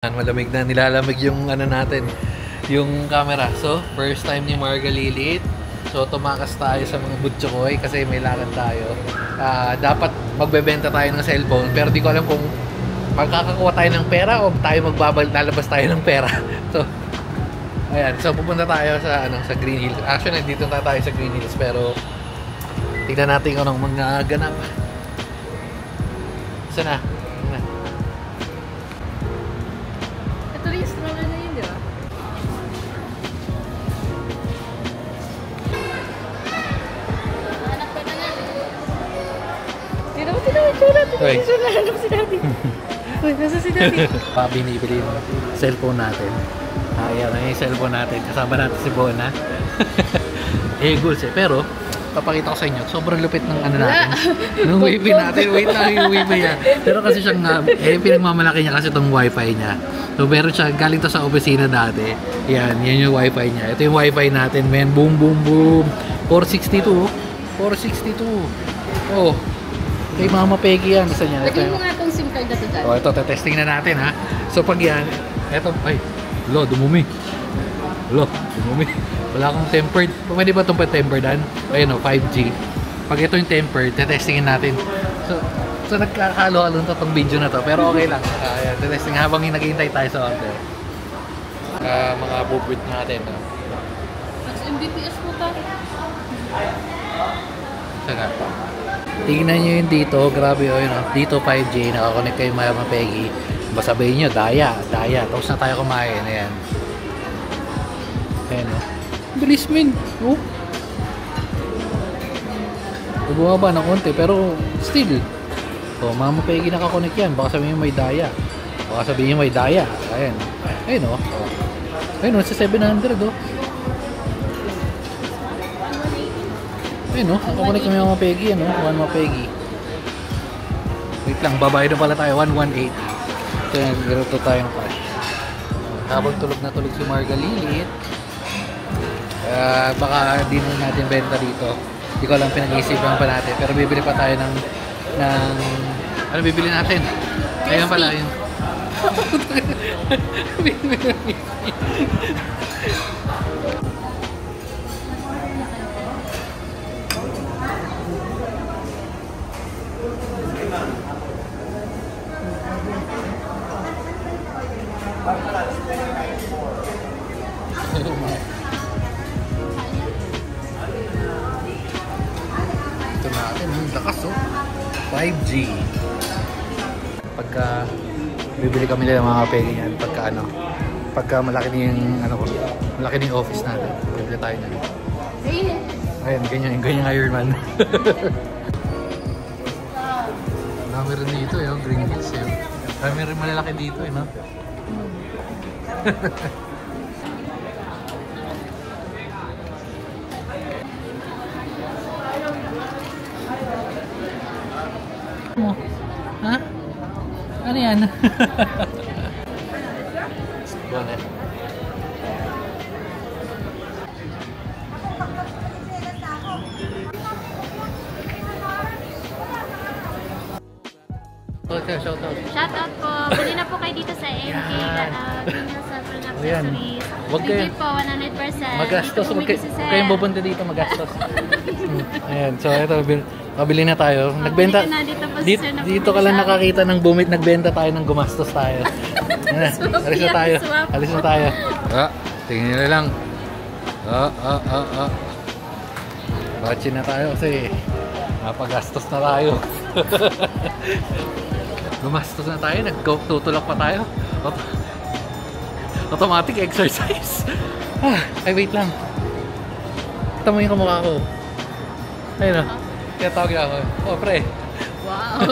Malamig na, nilalamig yung ano natin, yung camera. So, first time ni Marga Lilit. So, tumakas tayo sa mga butchokoy kasi may lakad tayo. Dapat magbebenta tayo ng cellphone pero di ko alam kung magkakakuha tayo ng pera o tayo lalabas tayo ng pera. So, ayan. So, pupunta tayo sa sa Green Hills. Actually, dito na tayo sa Green Hills pero tignan natin kung anong mga ganap. Saan na? Hanap si Daddy. Uy, nasa si Daddy? Binibili yung cellphone natin. Ayan, yung cellphone natin. Kasama natin si Bona. Goals eh. Pero, papakita ko sa inyo, sobrang lupit ng ano natin. Nung wifi natin. Wait lang yung wifi niya. Pero kasi siyang, pinagmamalaki niya kasi itong wifi niya. So, meron siya, galing to sa opisina dati. Yan yung wifi niya. Ito yung wifi natin, men. Boom, boom, boom. 462. 462. Oh. Kay Mama Peggy yan. Isa niya. Lagyan mo nga itong SIM card na ito dyan. O, ito. Testing na natin, ha. So, pag yan, ito, ay, dumumi. Dumumi. Wala akong tempered. Pwede ba itong pa-tempered? Ayun, 5G. Pag ito yung tempered, testingin natin. So nagkakalo-halo na itong video na to. Pero okay lang. Ayan, testing habang naghihintay tayo sa order. Mga bubwit natin. Mas Mbps mo ka. Saka. Tingnan nyo yun dito. Grabe yun. Dito 5G. Nakakonect kayo Mama Peggy. Masabihin nyo, daya. Tapos na tayo kumain. Ayan. Ayan, bilis min. Bumaba ng konti. Pero still. Mama Peggy nakakonect yan. Baka sabihin may daya. Ayan. Ayun Ayun sa 700 Ayun nakakonect kami Mama Peggy. Mama Peggy. Wait lang. Babayad na pala tayo. 118. So yan. Giroto tayong cash. Habang tulog na tulog si Marga Lilit. Baka di na natin benta dito. Hindi ko lang pinag-iisipan pa natin. Pero bibili pa tayo ng ano bibili natin? Ayan pala yun. Ito natin, lakas 5G. Pagka bibili kami nila mga Peggy niyan, pagka malaki na yung malaki na yung office natin, bibili tayo niyan. Ayun, ganyan Iron Man. Dami rin dito yung Green Hills yun. Dami rin malalaki dito no? Ha? Ano yan? Bonnet. Okay, shoutout. Shoutout po. Bili na po kayo dito sa MK. Accessories. Wag kayo po, 100%. magastos. Huwag kayong pupunta dito magastos. Ayan, so ito, pabili na tayo. Nagbenta. Dito ka lang nakakita ng bumit. Nagbenta tayo ng gumastos tayo. Alis na tayo. Tingnan nyo lang. Batchin na tayo kasi napagastos na tayo. Gumastos na tayo. Nagtutulak pa tayo. Automatic exercise. Ay, wait lang. Ito mo yung kamukha ko. Ayun kaya tawag ako. Pre. Wow.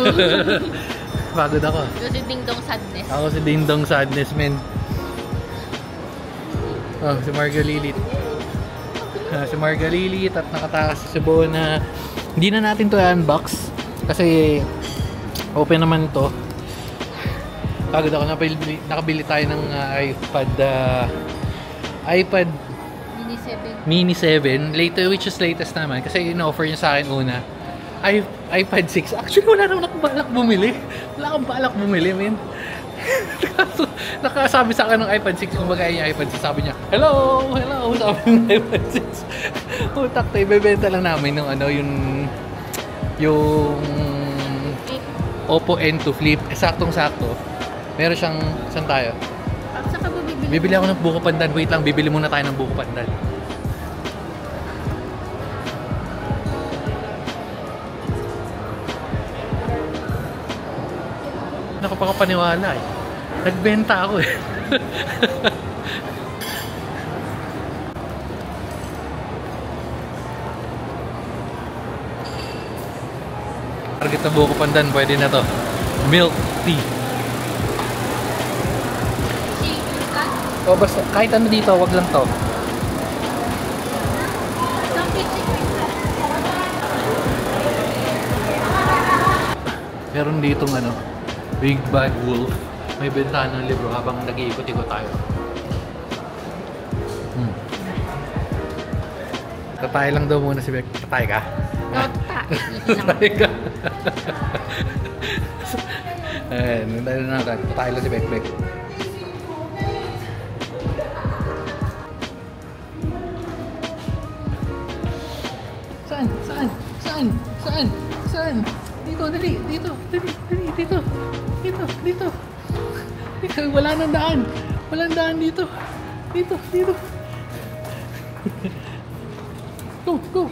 Pagod ako. Ito si Ding Dong Sadness. Ako si Ding Dong Sadness, men. Si Marga Lilit. Si Marga Lilit at nakatakas si Bona. Hindi na natin to unbox kasi open naman to. Pagod ako, nakabili tayo ng iPad Mini 7 later, which is latest naman kasi in-offer niya sa akin una iPad 6. Actually wala naman akong balak bumili, men. Nakasabi sa akin ng iPhone 6, kumbaga yung iPhone 6, sabi niya, hello, hello, sabi ng iPhone 6. Utak tayo, ibebenta lang namin ng ano, yung Oppo N2 Flip, saktong-sakto. Meron siyang, saan tayo? Saan ka ba bibili? Bibili ako ng buko pandan, wait lang, bibili muna tayo ng buko pandan. Nakapakapaniwala eh. Nagbenta ako eh. Target na buko pandan, pwede na to. Milk tea. O basta, kahit ano dito, wag lang to. Meron ditong ano, Big Bad Wolf. May bentahan ng libro habang nag-iikot-ikot tayo. Tatay lang daw muna si Beck. Tatay ka? Tatay ka? Ayan, tayo na natin. Tatay lang si Beck. Saan? Dito. Wala nang daan. Walang daan dito. Dito. Go.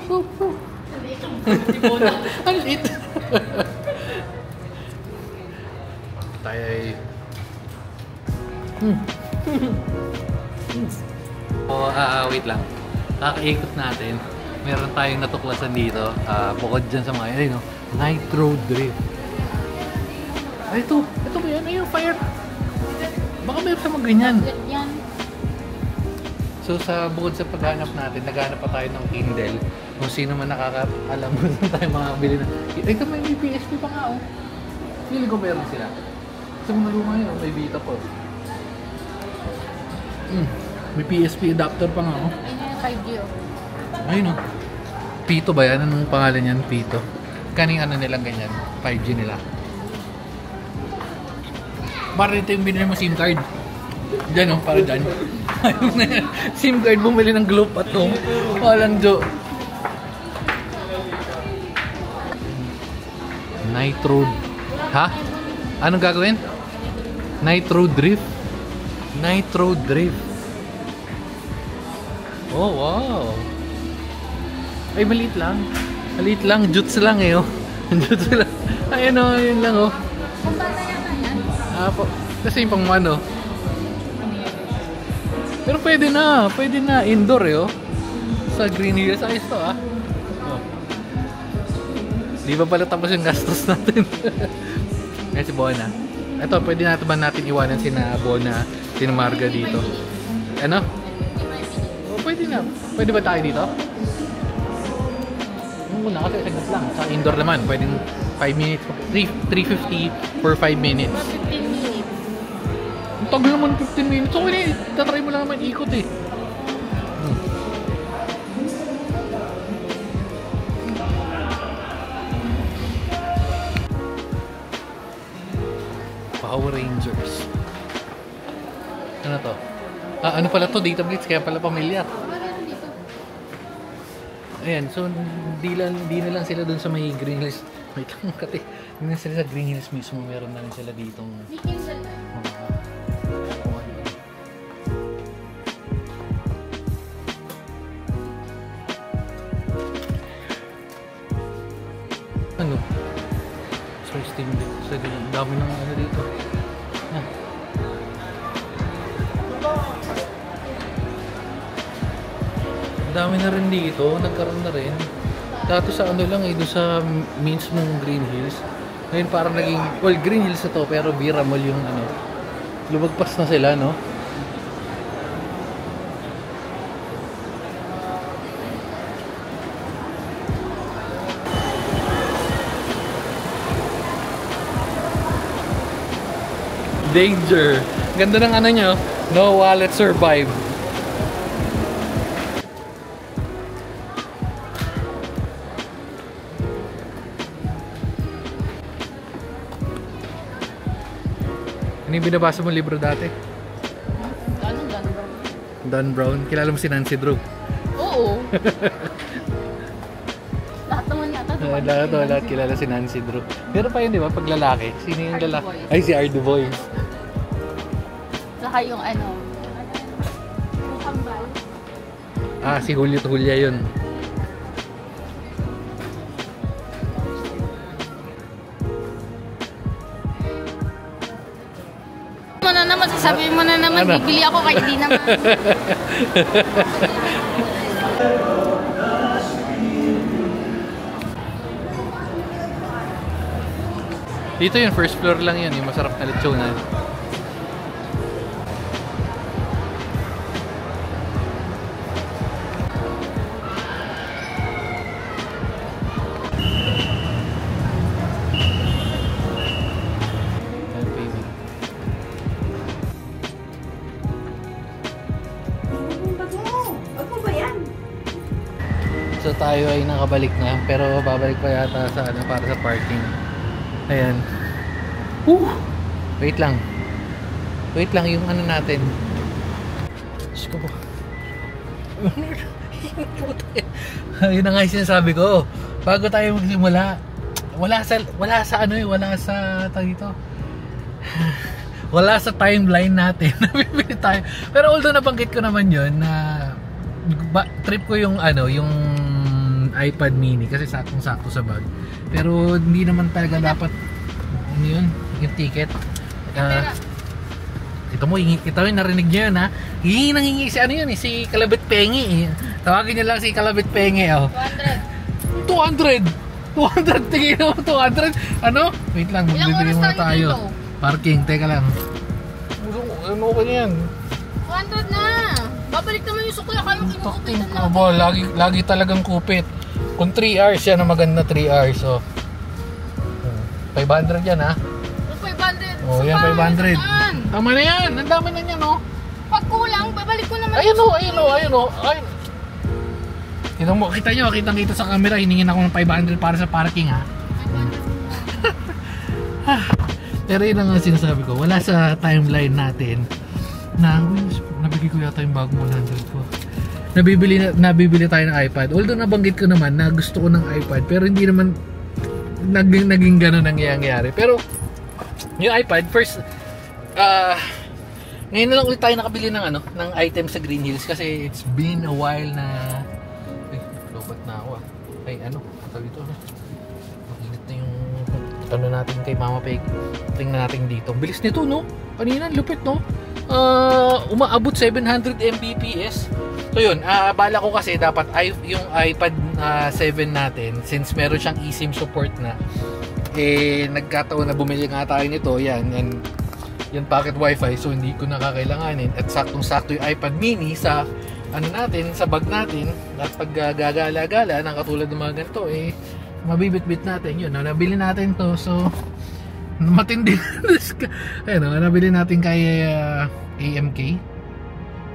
Ang liit. Tayo ay... wait lang. Kakaikot natin. Meron tayong natuklasan dito. Bukod dyan sa mga... Ayun, no? Nitro Drift. Ay, ito ba yan? Ayun, fire. Baka meron sa mga ganyan. So sa bukod sa paghanap natin, naghanap pa tayo ng Kindle. Kung sino man nakakaalam mo saan tayo makakabili na. Ito may PSP pa nga oh. Feeling ko meron sila. Sa mga luma yun, may Vita po. May PSP adapter pa nga oh. Ayun yung 5G oh. Ayun oh. Pito ba yan? Anong pangalan yan? Pito. Kaning ano nilang ganyan? 5G nila. Para ito yung binili mo SIM card. Diyan oh, para dyan. SIM card, bumili ng Globe at home. Walang jo. Nitro. Ha? Anong gagawin? Nitro Drift? Nitro Drift. Oh, wow. Ay, maliit lang. Maliit lang. Juts lang eh, oh. Juts lang. Ayun oh, yun lang oh. Kung bata yata yan? Po. Kasi yung pang ano. Pero pwede na indoor eh oh. Sa Green Hills ayos to ah. Oh. Di ba pala tapos yung gastos natin? Ngayon si Bona. Ito, pwede natin ba natin iwanan sina Bona, sina Marga dito? Ano? Oh, pwede na. Pwede ba tayo dito? Muna kasi saglit lang. Sa indoor naman, pwedeng 5 minutes. 350 for 5 minutes. 15 minutes. Ang tagal naman 15 minutes. So, tatry mo lang naman ikot eh. Power Rangers. Ano to? Ano pala to? Data Blitz, kaya pala pamilyar. Ayan, so di na lang sila dun sa may Green Hills. Wait lang, kati. Hindi na sila sa Green Hills mismo. Meron na rin sila ditong ano? So, Steam Deck. So, dami ng ano dito. Dami na rin dito, nagkaroon na rin. Dato sa ano lang doon sa mismong Green Hills. Ngayon parang naging, well, Green Hills na to, pero Vira Mall yung ano. Lumagpas na sila, no? Danger! Ganda ng ano nyo, no wallet survive. Ano Ano yung binabasa mo libro dati? Anong gano'n? Dan Brown. Kilala mo si Nancy Drew? Oo. Lahat naman yata. Lahat kilala si Nancy Drew. Pero pa yun, di ba? Pag lalaki. Sino yung Art lalaki? Boys. Ay, si Art Boys. Saka yung ano. Yung kambal. Ah, si Julio Julia yun. Mo na naman, sasabihin mo na naman, Ano? bibili ako kahit di naman. Dito yung first floor lang yun. Yung masarap na lechonan. So tayo ay nakabalik na, pero babalik pa yata sa ano para sa parking. Ayan. Wait lang. Wait lang yung ano natin. Diyos ko po. Yun na nga yung sinasabi ko. Bago tayo magsimula, wala sa ano eh, wala sa dito. Wala sa timeline natin. Nabibili tayo. Pero although nabanggit ko naman yun na trip ko yung ano, yung iPad mini kasi saktong-sakto sa bag. Pero hindi naman talaga dapat ano yun, yung ticket. Ito mo, narinig nyo yun ha. Hingi si ano yun eh, si Kalabit Pengi eh. Tawagin nyo lang si Kalabit Pengi oh. 200! Tingin mo 200? Ano? Wait lang, magbibili muna tayo. Parking, teka lang. Ano ka yan? 200 na! Babalik naman yung sukla kayo kinukupitan na. Aba, lagi talagang kupit. Kung 3 hours yan, ang maganda 3 hours. So, 500 yan ha. 500. Oh, yan 500. Tama na yan. Ang dami na yan oh. Pag kulang, babalik ko naman. Ayun oh. Kita nyo, kitang-kita sa camera. Hiningin ako ng 500 para sa parking ha. 500 Pero yun ang sinasabi ko. Wala sa timeline natin na nabigay ko yata yung bagong 100 ko. Nabibili tayo ng iPad. Although nabanggit ko naman na gusto ko ng iPad, pero hindi naman naging gano'n nangyayari. Pero yung iPad first ngayon na lang ulit tayo nakabili ng ano, ng item sa Green Hills kasi it's been a while na lobat na ako ay ano, dito na. Maginit na yung ano natin kay Mama Peg. Tingnan natin dito. Bilis nito no? Kanina lupit no? Umaabot 700 Mbps. So yun, bala ko kasi dapat yung iPad 7 natin, since meron siyang eSIM support na, eh nagkataon na bumili nga tayo nito. Yan pocket wifi, so hindi ko nakakailanganin. At saktong-sakto yung iPad mini sa ano natin, sa bag natin. At pag gagala-gala ng katulad ng mga ganito, eh mabibit-bit natin yun. Nabili natin to, so matindi. Ayun, nabili natin kay AMK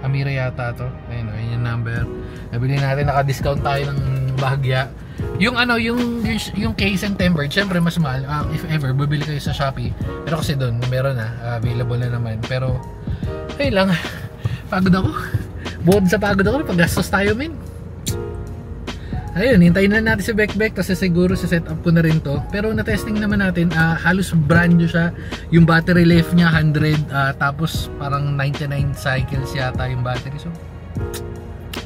Amira yata to. Ayun yung number. Nabili natin, naka-discount tayo ng bahagya. Yung ano, yung case and tempered, syempre mas mahal. If ever bibili kayo sa Shopee. Pero kasi doon meron na, available na naman. Pero ayun lang. Pagod ako. Bukod sa pagod ako, paggastos tayo men. Ayun, hintayin na natin si Bekbek kasi siguro sa setup ko na rin to. Pero na-testing naman natin, halos brand new siya. Yung battery life niya 100, tapos parang 99 cycles yata yung battery. So,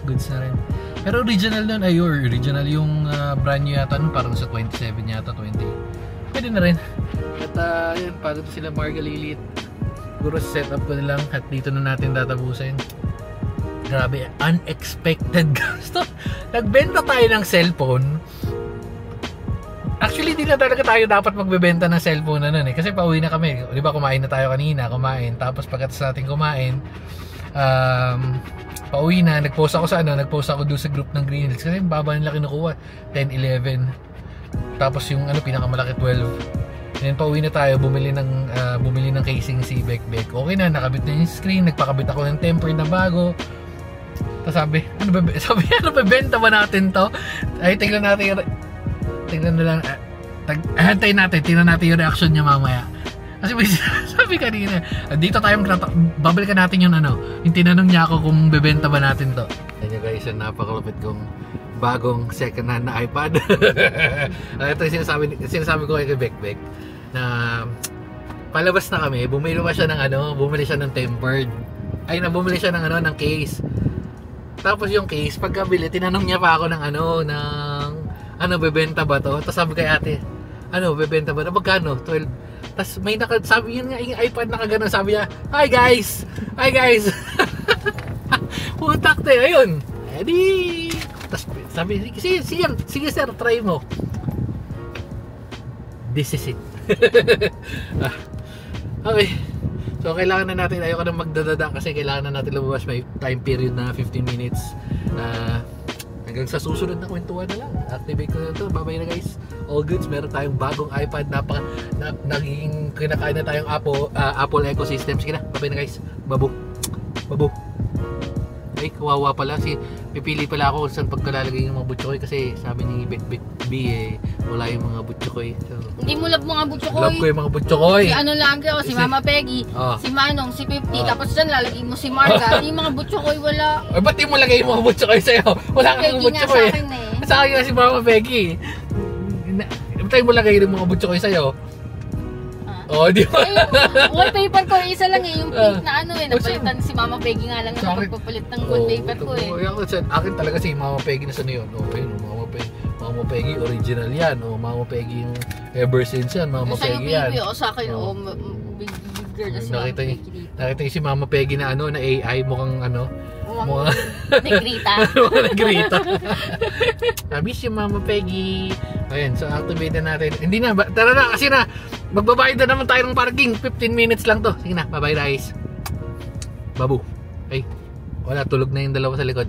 goods na rin. Pero original nun, original yung brand new yata nun, parang sa 27 yata, 20. Pwede na rin. At yun, para sila Margalilit. Siguro sa setup ko na lang at dito na natin tatapusin. Grabe, unexpected gusto. Nagbenta tayo ng cellphone. Actually, di na talaga tayo dapat magbebenta ng cellphone na nun eh. Kasi pauwi na kami. Di ba, kumain na tayo kanina, Tapos pagkatapos natin kumain, pauwi na, nagpost ako doon sa group ng Green Hills. Kasi baba nila kinukuha, 10, 11. Tapos yung pinakamalaki 12. And pauwi na tayo, bumili ng casing si Bekbek. Okay na, nakabit na yung screen, nagpakabit ako ng temper na bago. Tapos sabi, bebenta ba natin to? Ay, tingnan natin na lang. Tingnan natin yung reaction niya mamaya. Kasi may sabi kanina, dito tayo babalikan natin yung yung tinanong niya ako kung bebenta ba natin to. Ayan guys, yung napakalupit kong bagong second hand na iPad. Ito yung sinasabi ko kay Bekbek na palabas na kami, bumili siya ng tempered. Bumili siya ng case. Tapos yung case, pagkabili, tinanong niya pa ako ng bebenta ba to? Tapos sabi kay ate, bebenta ba to? Magkano? 12. Tapos may sabi yun nga, yung iPad nakaganon, sabi niya, Hi guys! Putak tayo, ayun. Edi, tapos sabi, sige sir, try mo. This is it. Okay. So kailangan na natin, ayoko na magdadada kasi kailangan na natin lumabas, may time period na 15 minutes. Hanggang sa susunod na kwentuhan na lang. Activate ko na ito. Bye-bye na guys. All goods. Meron tayong bagong iPad. Naging kinakain na tayong Apple ecosystem. Sige na. Bye-bye na guys. Babu. Ay, kawawa pala. Pipili pala ako kung saan pagkalalagay yung mga butchoy. Kasi sabi ni Bekbek B wala yung mga butchoy. So, Hindi mo love mga butchokoy. love ko yung mga butchoy. Si lang kayo, si Mama Peggy, si Manong, si 50. Tapos dyan lalagay mo si Marga. Yung mga butchokoy wala. Ay, ba't di mo lagay yung mga butchoy sa'yo? Wala kang Peggy nga butchoy. sa akin eh. Sa akin si Mama Peggy. Ba't mo lagay yung mga butchoy sa'yo? Di ba? Wallpaper ko, isa lang eh, yung pink na napalitan si Mama Peggy nga lang yung magpapalit ng wallpaper ko eh. Akin talaga si Mama Peggy na sa yun. Mama Peggy original yan. Mama Peggy yung ever since yan. Mama Peggy yan. Sa akin, big girl na si Mama Peggy dito. Nakita yung si Mama Peggy na na AI, mukhang mukhang negrita. Negrita. Miss yung Mama Peggy. Ayan, so activate na natin. Hindi na, tara na kasi na magbabayad na naman tayo ng parking. 15 minutes lang to. Sige na, bye-bye guys. Babu. Ay, wala, tulog na yung dalawa sa likod.